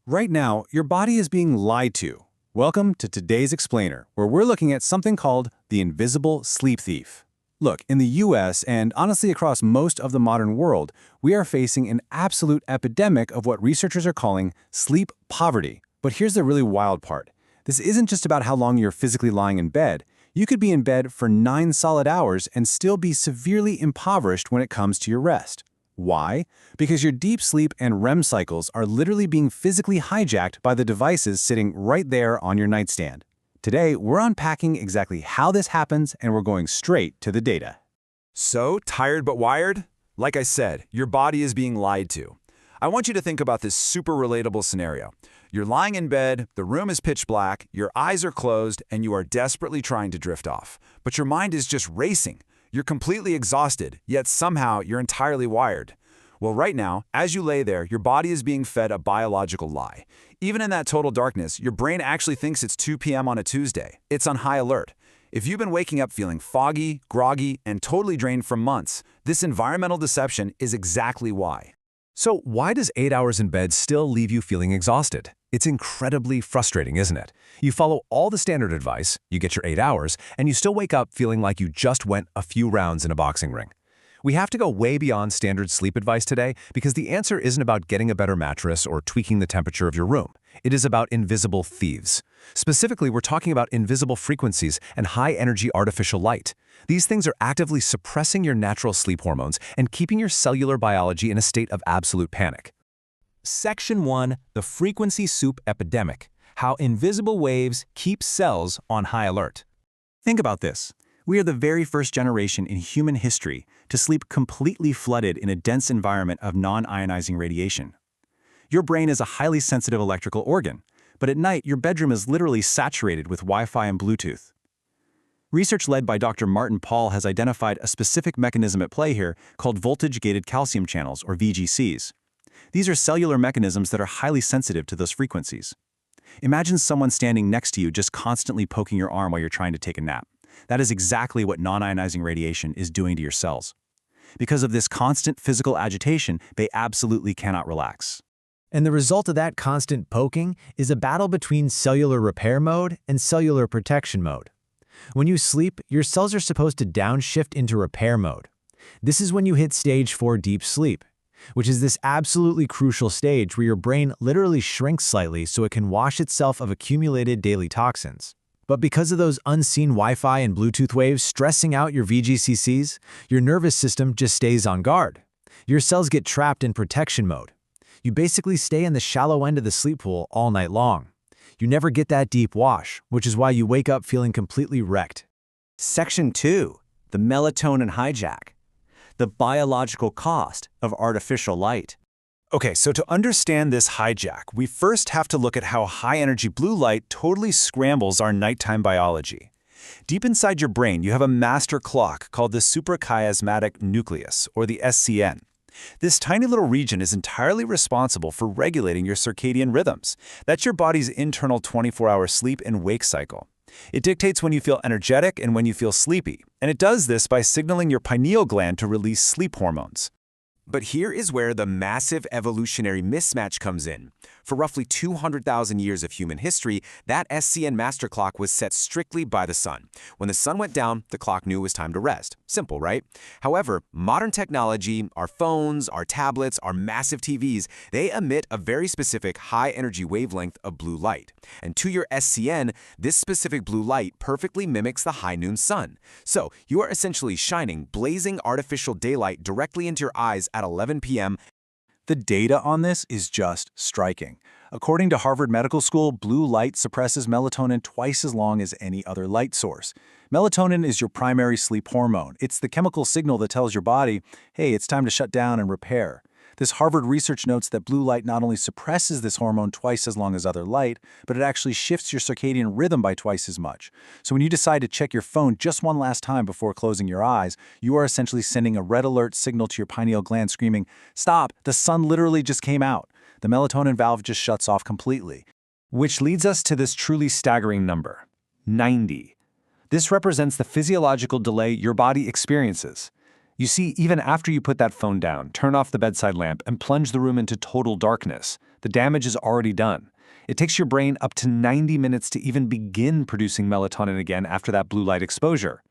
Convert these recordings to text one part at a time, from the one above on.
Right now, your body is being lied to. Welcome to today's Explainer, where we're looking at something called the invisible sleep thief. Look, in the US and honestly across most of the modern world, we are facing an absolute epidemic of what researchers are calling sleep poverty. But here's the really wild part. This isn't just about how long you're physically lying in bed. You could be in bed for 9 solid hours and still be severely impoverished when it comes to your rest. Why? Because your deep sleep and REM cycles are literally being physically hijacked by the devices sitting right there on your nightstand. Today, we're unpacking exactly how this happens, and we're going straight to the data. So, tired but wired? Like I said, your body is being lied to. I want you to think about this super relatable scenario. You're lying in bed, the room is pitch black, your eyes are closed, and you are desperately trying to drift off. But your mind is just racing. You're completely exhausted, yet somehow you're entirely wired. Well, right now, as you lay there, your body is being fed a biological lie. Even in that total darkness, your brain actually thinks it's 2 p.m. on a Tuesday. It's on high alert. If you've been waking up feeling foggy, groggy, and totally drained for months, this environmental deception is exactly why. So why does 8 hours in bed still leave you feeling exhausted? It's incredibly frustrating, isn't it? You follow all the standard advice, you get your 8 hours, and you still wake up feeling like you just went a few rounds in a boxing ring. We have to go way beyond standard sleep advice today because the answer isn't about getting a better mattress or tweaking the temperature of your room. It is about invisible thieves. Specifically, we're talking about invisible frequencies and high-energy artificial light. These things are actively suppressing your natural sleep hormones and keeping your cellular biology in a state of absolute panic. Section 1, the Frequency Soup Epidemic, How Invisible Waves Keep Cells on High Alert. Think about this. We are the very first generation in human history to sleep completely flooded in a dense environment of non-ionizing radiation. Your brain is a highly sensitive electrical organ, but at night your bedroom is literally saturated with Wi-Fi and Bluetooth. Research led by Dr. Martin Pall has identified a specific mechanism at play here called voltage-gated calcium channels, or VGCs. These are cellular mechanisms that are highly sensitive to those frequencies. Imagine someone standing next to you just constantly poking your arm while you're trying to take a nap. That is exactly what non-ionizing radiation is doing to your cells. Because of this constant physical agitation, they absolutely cannot relax. And the result of that constant poking is a battle between cellular repair mode and cellular protection mode. When you sleep, your cells are supposed to downshift into repair mode. This is when you hit stage 4 deep sleep, which is this absolutely crucial stage where your brain literally shrinks slightly so it can wash itself of accumulated daily toxins. But because of those unseen Wi-Fi and Bluetooth waves stressing out your VGCCs, your nervous system just stays on guard. Your cells get trapped in protection mode. You basically stay in the shallow end of the sleep pool all night long. You never get that deep wash, which is why you wake up feeling completely wrecked. Section 2, the Melatonin Hijack, the biological cost of artificial light. Okay, so to understand this hijack, we first have to look at how high-energy blue light totally scrambles our nighttime biology. Deep inside your brain, you have a master clock called the Suprachiasmatic Nucleus, or the SCN. This tiny little region is entirely responsible for regulating your circadian rhythms. That's your body's internal 24-hour sleep and wake cycle. It dictates when you feel energetic and when you feel sleepy, and it does this by signaling your pineal gland to release sleep hormones. But here is where the massive evolutionary mismatch comes in. For roughly 200,000 years of human history, that SCN master clock was set strictly by the sun. When the sun went down, the clock knew it was time to rest. Simple, right? However, modern technology, our phones, our tablets, our massive TVs, they emit a very specific high-energy wavelength of blue light. And to your SCN, this specific blue light perfectly mimics the high noon sun. So you are essentially shining blazing artificial daylight directly into your eyes at 11 p.m. The data on this is just striking. According to Harvard Medical School, blue light suppresses melatonin twice as long as any other light source. Melatonin is your primary sleep hormone. It's the chemical signal that tells your body, hey, it's time to shut down and repair. This Harvard research notes that blue light not only suppresses this hormone twice as long as other light, but it actually shifts your circadian rhythm by twice as much. So when you decide to check your phone just one last time before closing your eyes, you are essentially sending a red alert signal to your pineal gland screaming, "Stop, the sun literally just came out." The melatonin valve just shuts off completely. Which leads us to this truly staggering number, 90. This represents the physiological delay your body experiences. You see, even after you put that phone down, turn off the bedside lamp, and plunge the room into total darkness, the damage is already done. It takes your brain up to 90 minutes to even begin producing melatonin again after that blue light exposure.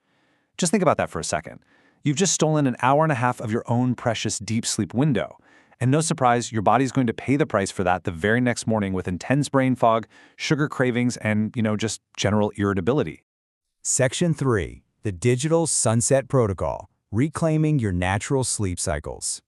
Just think about that for a second. You've just stolen an hour and a half of your own precious deep sleep window. And no surprise, your body's going to pay the price for that the very next morning with intense brain fog, sugar cravings, and, just general irritability. Section 3. The Digital Sunset Protocol, Reclaiming Your Natural Sleep Cycles.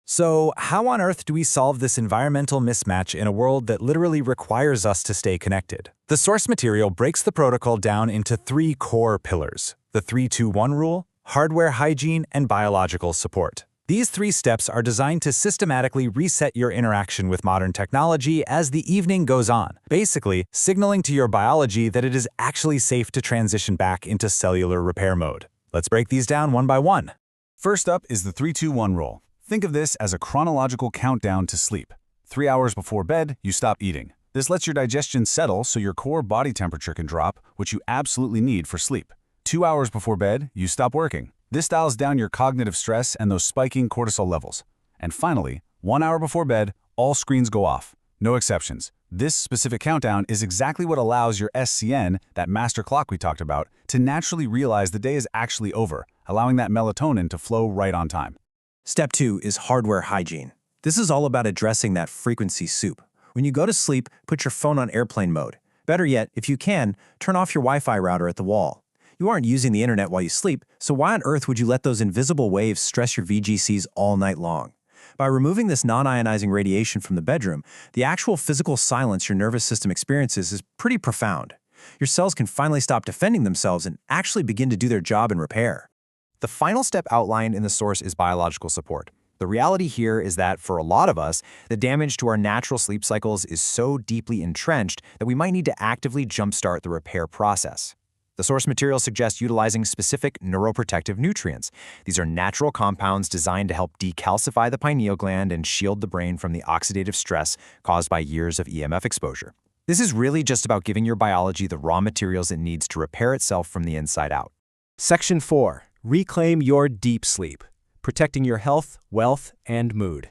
So, how on earth do we solve this environmental mismatch in a world that literally requires us to stay connected? The source material breaks the protocol down into 3 core pillars: the 3-2-1 rule, hardware hygiene, and biological support. These 3 steps are designed to systematically reset your interaction with modern technology as the evening goes on, basically signaling to your biology that it is actually safe to transition back into cellular repair mode. Let's break these down one by one. First up is the 3-2-1 rule. Think of this as a chronological countdown to sleep. 3 hours before bed, you stop eating. This lets your digestion settle so your core body temperature can drop, which you absolutely need for sleep. 2 hours before bed, you stop working. This dials down your cognitive stress and those spiking cortisol levels. And finally, 1 hour before bed, all screens go off. No exceptions. This specific countdown is exactly what allows your SCN, that master clock we talked about, to naturally realize the day is actually over, allowing that melatonin to flow right on time. Step 2 is hardware hygiene. This is all about addressing that frequency soup. When you go to sleep, put your phone on airplane mode. Better yet, if you can, turn off your Wi-Fi router at the wall. You aren't using the internet while you sleep, so why on earth would you let those invisible waves stress your VGCs all night long? By removing this non-ionizing radiation from the bedroom, the actual physical silence your nervous system experiences is pretty profound. Your cells can finally stop defending themselves and actually begin to do their job in repair. The final step outlined in the source is biological support. The reality here is that for a lot of us, the damage to our natural sleep cycles is so deeply entrenched that we might need to actively jumpstart the repair process. The source material suggests utilizing specific neuroprotective nutrients. These are natural compounds designed to help decalcify the pineal gland and shield the brain from the oxidative stress caused by years of EMF exposure. This is really just about giving your biology the raw materials it needs to repair itself from the inside out. Section 4. Reclaim your deep sleep, protecting your health, wealth, and mood.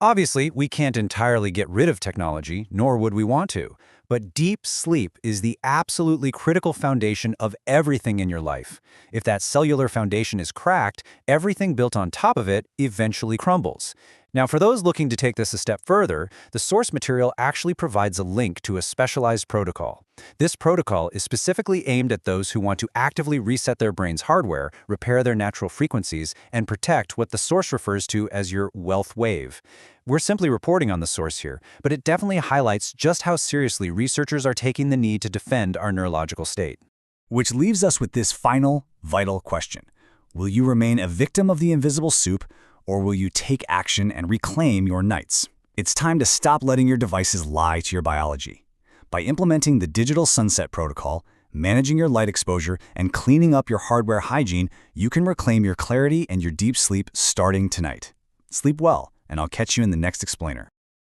Obviously, we can't entirely get rid of technology, nor would we want to. But deep sleep is the absolutely critical foundation of everything in your life. If that cellular foundation is cracked, everything built on top of it eventually crumbles. Now, for those looking to take this a step further, the source material actually provides a link to a specialized protocol. This protocol is specifically aimed at those who want to actively reset their brain's hardware, repair their natural frequencies, and protect what the source refers to as your wealth wave. We're simply reporting on the source here, but it definitely highlights just how seriously researchers are taking the need to defend our neurological state. Which leaves us with this final, vital question. Will you remain a victim of the invisible soup, or will you take action and reclaim your nights? It's time to stop letting your devices lie to your biology. By implementing the Digital Sunset Protocol, managing your light exposure, and cleaning up your hardware hygiene, you can reclaim your clarity and your deep sleep starting tonight. Sleep well, and I'll catch you in the next explainer.